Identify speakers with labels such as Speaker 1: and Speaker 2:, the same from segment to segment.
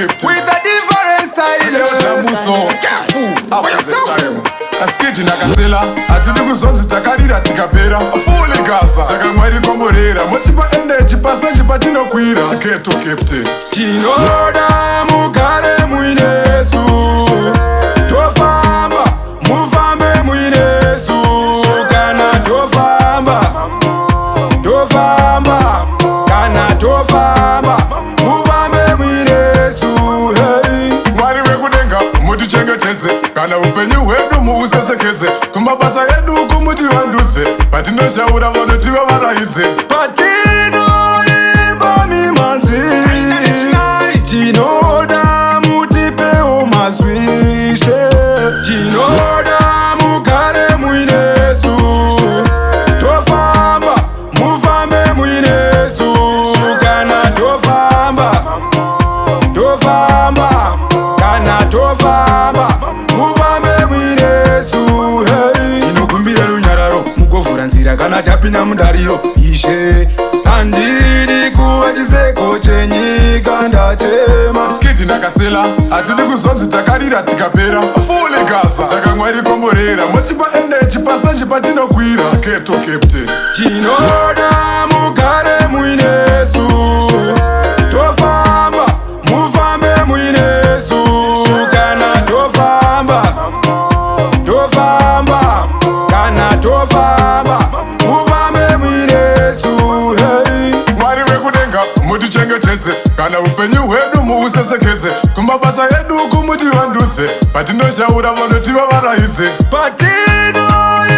Speaker 1: with a different style. Careful for yourself.
Speaker 2: Askiti nakasela atidi kuzonzi takarira tikapera afule gaza saka mwari komborera mochipa energy pasta chipatinokwira keto captain
Speaker 1: Tinoda mugare muinesu tofamba mufambe muinesu kana tofamba kana tofamba mufambe muinesu hey.
Speaker 2: Mwari wekudenga mutichengetedze kana upenyu hwedu muusesekeze kumabasa edu kumutivanduze patinoshaura vanotiva varaize
Speaker 1: patinoimba mimanzi tinoda mutipewo mazwishe tinoda mugare muinesu tofamba mufambe muinesu kana tofamba kana tofamba mufambe muinesu hey. Tinokumbira runyararo mugovhura nzira kana tapinda mudariro ishe handiri kuva chiseko chenyika ndachema
Speaker 2: skiti nakasela atidi kuzonzi takarira tikapera afule gaza saka mwari komborera mochipa energy pasta chipatinokwira keto captain
Speaker 1: tinoda mugare muinesu tofamba mufambe muinesu kana tofamba kana tofamba mufambe muinesu hey.
Speaker 2: Mwari wekudenga mutichengetedze kana upenyu hwedu muusesekeze kumabasa edu kumutivanduze patinoshaura vanotiva varaize
Speaker 1: patinoimba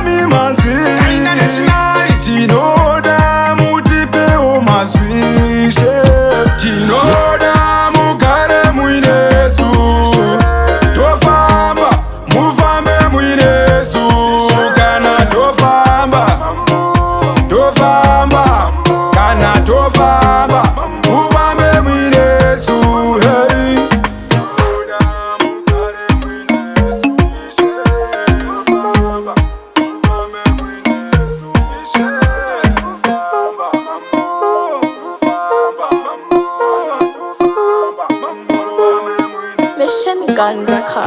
Speaker 1: mimanzi tinoda mutipewo mazwishe tinoda mugare muinesu tofamba mufambe muinesu kana tofamba kana tofamba mufambe muinesu hey.
Speaker 3: Mission Gun Record.